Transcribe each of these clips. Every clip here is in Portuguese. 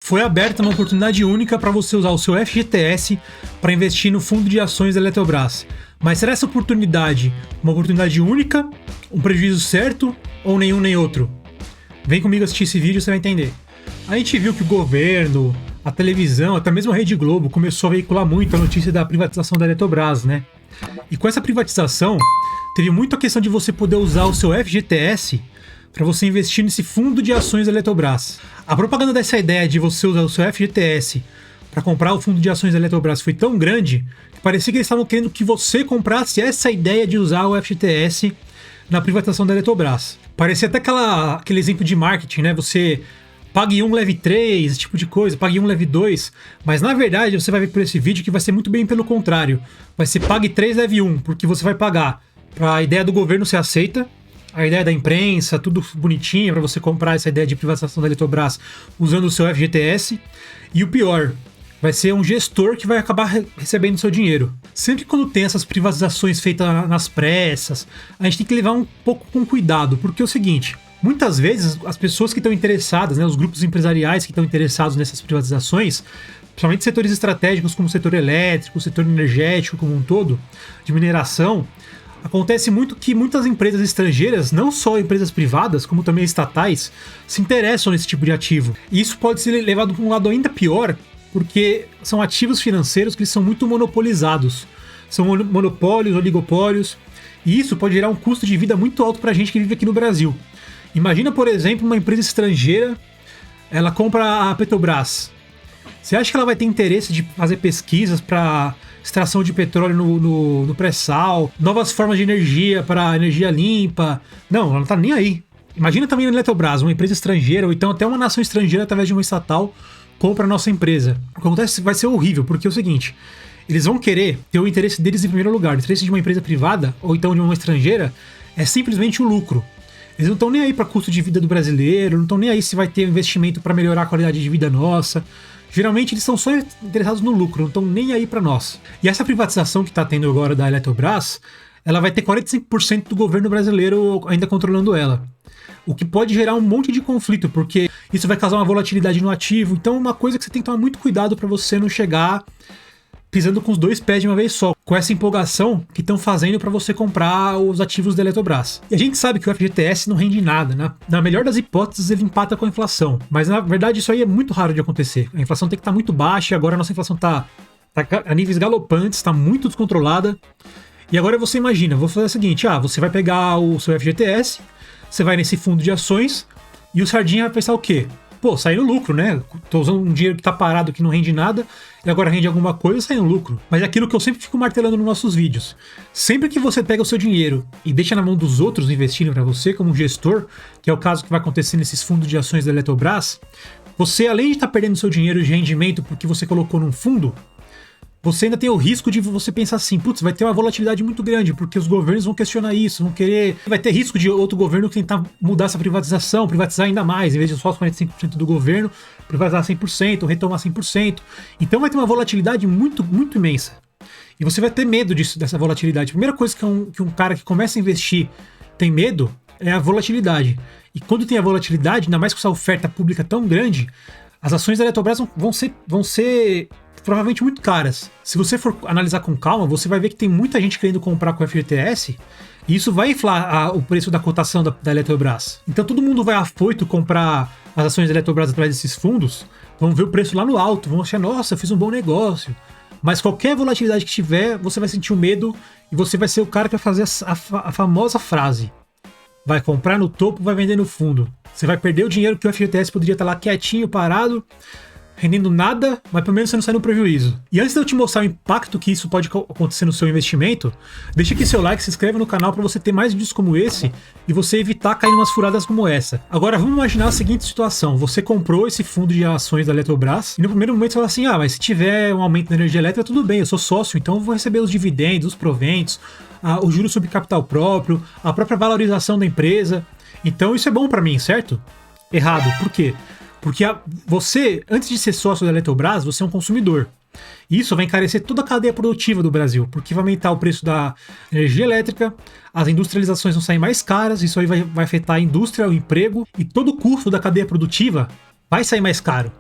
Foi aberta uma oportunidade única para você usar o seu FGTS para investir no fundo de ações da Eletrobras. Mas será essa oportunidade uma oportunidade única, um prejuízo certo ou nenhum nem outro? Vem comigo assistir esse vídeo e você vai entender. A gente viu que o governo, a televisão, até mesmo a Rede Globo começou a veicular muito a notícia da privatização da Eletrobras, né? E com essa privatização, teve muito a questão de você poder usar o seu FGTS para você investir nesse fundo de ações da Eletrobras. A propaganda dessa ideia de você usar o seu FGTS para comprar o fundo de ações da Eletrobras foi tão grande que parecia que eles estavam querendo que você comprasse essa ideia de usar o FGTS na privatização da Eletrobras. Parecia até aquele exemplo de marketing, né? Você pague 1, leve 3, esse tipo de coisa, pague 1, leve 2, mas na verdade você vai ver por esse vídeo que vai ser muito bem pelo contrário. Vai ser pague 3, leve 1, porque você vai pagar para a ideia do governo ser aceita, a ideia da imprensa, tudo bonitinho para você comprar essa ideia de privatização da Eletrobras usando o seu FGTS. E o pior, vai ser um gestor que vai acabar recebendo seu dinheiro. Sempre quando tem essas privatizações feitas nas pressas, a gente tem que levar um pouco com cuidado, porque é o seguinte, muitas vezes as pessoas que estão interessadas, né, os grupos empresariais que estão interessados nessas privatizações, principalmente setores estratégicos como o setor elétrico, o setor energético como um todo, de mineração, acontece muito que muitas empresas estrangeiras, não só empresas privadas, como também estatais, se interessam nesse tipo de ativo. E isso pode ser levado para um lado ainda pior, porque são ativos financeiros que eles são muito monopolizados. São monopólios, oligopólios, e isso pode gerar um custo de vida muito alto para a gente que vive aqui no Brasil. Imagina, por exemplo, uma empresa estrangeira, ela compra a Petrobras. Você acha que ela vai ter interesse de fazer pesquisas para extração de petróleo no pré-sal, novas formas de energia para energia limpa? Não, ela não tá nem aí. Imagina também a Eletrobras, uma empresa estrangeira, ou então até uma nação estrangeira através de uma estatal compra a nossa empresa. O que acontece vai ser horrível, porque é o seguinte, eles vão querer ter o interesse deles em primeiro lugar. O interesse de uma empresa privada, ou então de uma estrangeira, é simplesmente o lucro. Eles não estão nem aí para custo de vida do brasileiro, não estão nem aí se vai ter investimento para melhorar a qualidade de vida nossa. Geralmente eles estão só interessados no lucro, não estão nem aí para nós. E essa privatização que está tendo agora da Eletrobras, ela vai ter 45% do governo brasileiro ainda controlando ela. O que pode gerar um monte de conflito, porque isso vai causar uma volatilidade no ativo. Então é uma coisa que você tem que tomar muito cuidado para você não chegar pisando com os dois pés de uma vez só, com essa empolgação que estão fazendo para você comprar os ativos da Eletrobras. E a gente sabe que o FGTS não rende nada, na melhor das hipóteses ele empata com a inflação, mas na verdade isso aí é muito raro de acontecer. A inflação tem que estar muito baixa e agora a nossa inflação está a níveis galopantes, está muito descontrolada. E agora você imagina, vou fazer o seguinte, você vai pegar o seu FGTS, você vai nesse fundo de ações e o Sardinha vai pensar o quê? Pô, sair no lucro, né? Tô usando um dinheiro que tá parado, que não rende nada, e agora rende alguma coisa, sai no lucro. Mas é aquilo que eu sempre fico martelando nos nossos vídeos. Sempre que você pega o seu dinheiro e deixa na mão dos outros investirem para você, como um gestor, que é o caso que vai acontecer nesses fundos de ações da Eletrobras, você, além de estar perdendo seu dinheiro de rendimento porque você colocou num fundo, você ainda tem o risco de você pensar assim, putz, vai ter uma volatilidade muito grande, porque os governos vão questionar isso, vão querer... Vai ter risco de outro governo tentar mudar essa privatização, privatizar ainda mais, em vez de só os 45% do governo, privatizar 100%, retomar 100%. Então vai ter uma volatilidade muito, muito imensa. E você vai ter medo dessa volatilidade. A primeira coisa que um cara que começa a investir tem medo é a volatilidade. E quando tem a volatilidade, ainda mais com essa oferta pública tão grande, as ações da Eletrobras vão ser provavelmente muito caras. Se você for analisar com calma, você vai ver que tem muita gente querendo comprar com o FGTS e isso vai inflar o preço da cotação da Eletrobras. Então todo mundo vai afoito comprar as ações da Eletrobras através desses fundos, vão ver o preço lá no alto, vão achar, nossa, eu fiz um bom negócio. Mas qualquer volatilidade que tiver, você vai sentir o medo e você vai ser o cara que vai fazer a famosa frase: vai comprar no topo, vai vender no fundo. Você vai perder o dinheiro que o FGTS poderia estar lá quietinho, parado, rendendo nada, mas pelo menos você não sai no prejuízo. E antes de eu te mostrar o impacto que isso pode acontecer no seu investimento, deixa aqui seu like, se inscreve no canal para você ter mais vídeos como esse e você evitar cair em umas furadas como essa. Agora vamos imaginar a seguinte situação: você comprou esse fundo de ações da Eletrobras e no primeiro momento você fala assim, mas se tiver um aumento na energia elétrica, tudo bem, eu sou sócio, então eu vou receber os dividendos, os proventos, o juros sobre capital próprio, a própria valorização da empresa. Então isso é bom para mim, certo? Errado. Por quê? Porque você, antes de ser sócio da Eletrobras, você é um consumidor. Isso vai encarecer toda a cadeia produtiva do Brasil, porque vai aumentar o preço da energia elétrica, as industrializações vão sair mais caras, isso aí vai afetar a indústria, o emprego, e todo o custo da cadeia produtiva vai sair mais caro.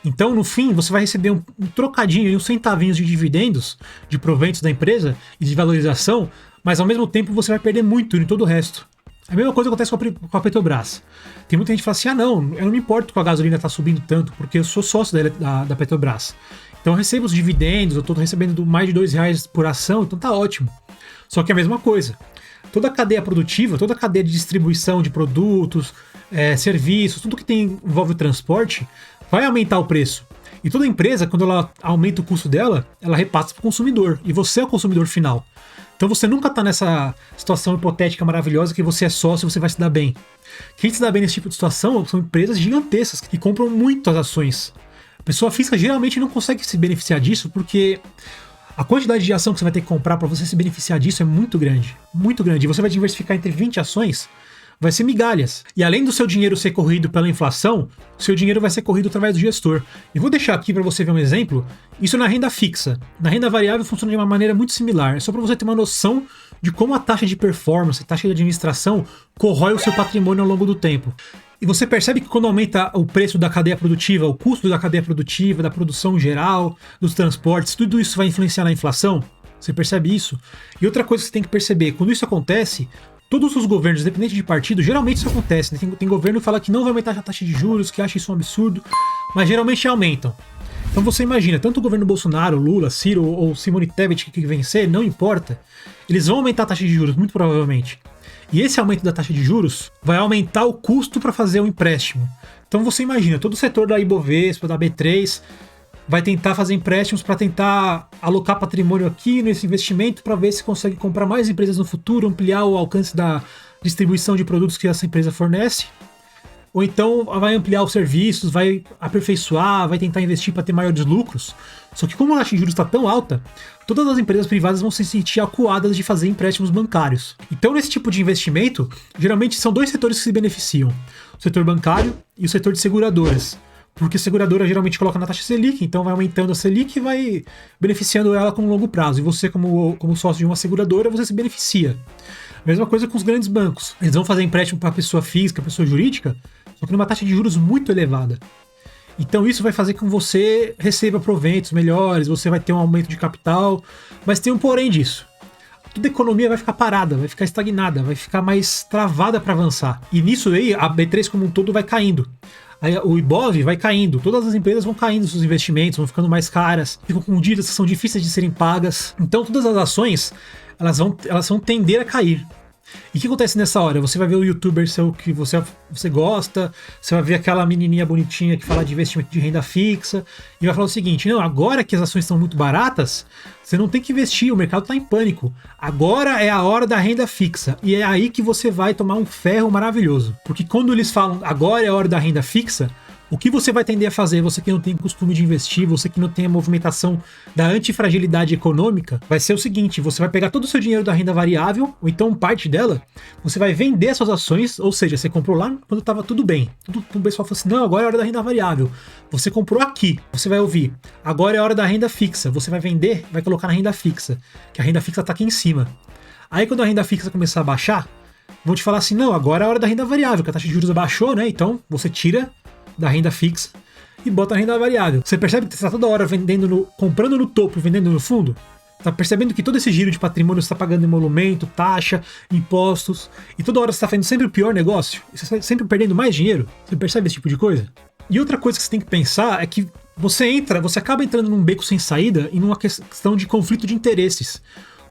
Então, no fim, você vai receber um trocadinho e uns centavinhos de dividendos, de proventos da empresa e de valorização, mas ao mesmo tempo você vai perder muito em todo o resto. A mesma coisa acontece com a Petrobras. Tem muita gente que fala assim, não, eu não me importo com a gasolina tá subindo tanto, porque eu sou sócio da Petrobras. Então eu recebo os dividendos, eu tô recebendo mais de R$2 por ação, então tá ótimo. Só que é a mesma coisa. Toda a cadeia produtiva, toda a cadeia de distribuição de produtos, serviços, tudo que envolve o transporte, vai aumentar o preço. E toda empresa, quando ela aumenta o custo dela, ela repassa para o consumidor. E você é o consumidor final. Então você nunca está nessa situação hipotética maravilhosa que você é sócio e você vai se dar bem. Quem se dá bem nesse tipo de situação são empresas gigantescas que compram muitas ações. A pessoa física geralmente não consegue se beneficiar disso porque a quantidade de ação que você vai ter que comprar para você se beneficiar disso é muito grande. Muito grande. E você vai diversificar entre 20 ações, vai ser migalhas. E além do seu dinheiro ser corrido pela inflação, o seu dinheiro vai ser corrido através do gestor. E vou deixar aqui para você ver um exemplo. Isso na renda fixa. Na renda variável funciona de uma maneira muito similar. É só para você ter uma noção de como a taxa de performance, a taxa de administração corrói o seu patrimônio ao longo do tempo. E você percebe que quando aumenta o preço da cadeia produtiva, o custo da cadeia produtiva, da produção geral, dos transportes, tudo isso vai influenciar na inflação? Você percebe isso? E outra coisa que você tem que perceber, quando isso acontece, todos os governos, independente de partido, geralmente isso acontece, né? Tem governo que fala que não vai aumentar a taxa de juros, que acha isso um absurdo, mas geralmente aumentam. Então você imagina, tanto o governo Bolsonaro, Lula, Ciro ou Simone Tebet que vencer, não importa, eles vão aumentar a taxa de juros, muito provavelmente. E esse aumento da taxa de juros vai aumentar o custo para fazer o empréstimo. Então você imagina, todo o setor da Ibovespa, da B3, vai tentar fazer empréstimos para tentar alocar patrimônio aqui nesse investimento para ver se consegue comprar mais empresas no futuro, ampliar o alcance da distribuição de produtos que essa empresa fornece. Ou então vai ampliar os serviços, vai aperfeiçoar, vai tentar investir para ter maiores lucros. Só que como a taxa de juros está tão alta, todas as empresas privadas vão se sentir acuadas de fazer empréstimos bancários. Então nesse tipo de investimento, geralmente são dois setores que se beneficiam. O setor bancário e o setor de seguradoras. Porque a seguradora geralmente coloca na taxa Selic, então vai aumentando a Selic e vai beneficiando ela com longo prazo. E você, como sócio de uma seguradora, você se beneficia. Mesma coisa com os grandes bancos. Eles vão fazer empréstimo para pessoa física, pessoa jurídica, só que numa taxa de juros muito elevada. Então isso vai fazer com que você receba proventos melhores, você vai ter um aumento de capital, mas tem um porém disso. Toda a economia vai ficar parada, vai ficar estagnada, vai ficar mais travada para avançar. E nisso aí, a B3 como um todo vai caindo. Aí, o Ibov vai caindo, todas as empresas vão caindo seus investimentos, vão ficando mais caras, ficam com dívidas que são difíceis de serem pagas. Então todas as ações, elas vão tender a cair. E o que acontece nessa hora? Você vai ver o youtuber seu que você gosta, você vai ver aquela menininha bonitinha que fala de investimento de renda fixa e vai falar o seguinte, não, agora que as ações estão muito baratas, você não tem que investir, o mercado está em pânico. Agora é a hora da renda fixa e é aí que você vai tomar um ferro maravilhoso. Porque quando eles falam agora é a hora da renda fixa, o que você vai tender a fazer, você que não tem costume de investir, você que não tem a movimentação da antifragilidade econômica, vai ser o seguinte, você vai pegar todo o seu dinheiro da renda variável, ou então parte dela, você vai vender suas ações, ou seja, você comprou lá quando estava tudo bem. O pessoal falou assim, não, agora é a hora da renda variável. Você comprou aqui, você vai ouvir, agora é a hora da renda fixa. Você vai vender, vai colocar na renda fixa, que a renda fixa está aqui em cima. Aí quando a renda fixa começar a baixar, vão te falar assim, não, agora é a hora da renda variável, que a taxa de juros abaixou, né? Então você tira da renda fixa e bota na renda variável. Você percebe que você está toda hora comprando no topo e vendendo no fundo? Tá percebendo que todo esse giro de patrimônio você está pagando emolumento, taxa, impostos, e toda hora você está fazendo sempre o pior negócio? Você está sempre perdendo mais dinheiro? Você percebe esse tipo de coisa? E outra coisa que você tem que pensar é que você acaba entrando num beco sem saída e numa questão de conflito de interesses.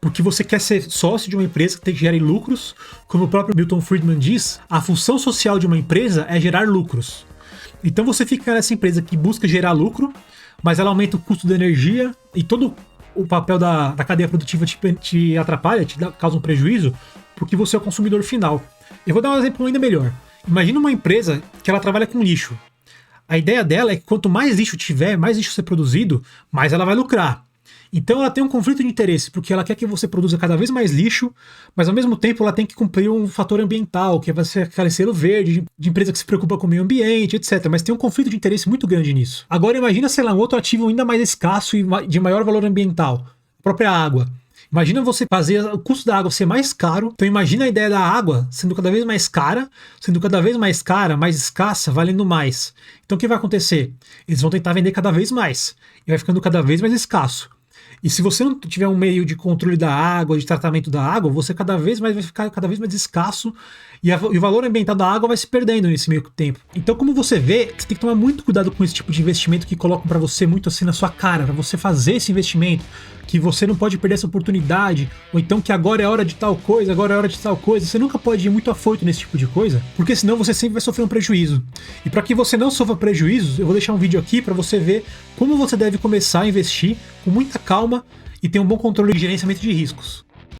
Porque você quer ser sócio de uma empresa que gere lucros, como o próprio Milton Friedman diz, a função social de uma empresa é gerar lucros. Então você fica nessa empresa que busca gerar lucro, mas ela aumenta o custo da energia e todo o papel da cadeia produtiva te atrapalha, causa um prejuízo, porque você é o consumidor final. Eu vou dar um exemplo ainda melhor. Imagina uma empresa que ela trabalha com lixo. A ideia dela é que quanto mais lixo tiver, mais lixo ser produzido, mais ela vai lucrar. Então ela tem um conflito de interesse, porque ela quer que você produza cada vez mais lixo, mas ao mesmo tempo ela tem que cumprir um fator ambiental, que vai ser aquele selo verde, de empresa que se preocupa com o meio ambiente, etc. Mas tem um conflito de interesse muito grande nisso. Agora imagina, sei lá, um outro ativo ainda mais escasso e de maior valor ambiental, a própria água. Imagina você fazer o custo da água ser mais caro. Então imagina a ideia da água sendo cada vez mais cara, mais escassa, valendo mais. Então o que vai acontecer? Eles vão tentar vender cada vez mais e vai ficando cada vez mais escasso. E se você não tiver um meio de controle da água, de tratamento da água, você cada vez mais vai ficar cada vez mais escasso e o valor ambiental da água vai se perdendo nesse meio tempo. Então, como você vê, você tem que tomar muito cuidado com esse tipo de investimento que colocam para você muito assim na sua cara, para você fazer esse investimento, que você não pode perder essa oportunidade, ou então que agora é hora de tal coisa, agora é hora de tal coisa. Você nunca pode ir muito afoito nesse tipo de coisa, porque senão você sempre vai sofrer um prejuízo. E para que você não sofra prejuízos, eu vou deixar um vídeo aqui para você ver como você deve começar a investir com muita calma e ter um bom controle de gerenciamento de riscos.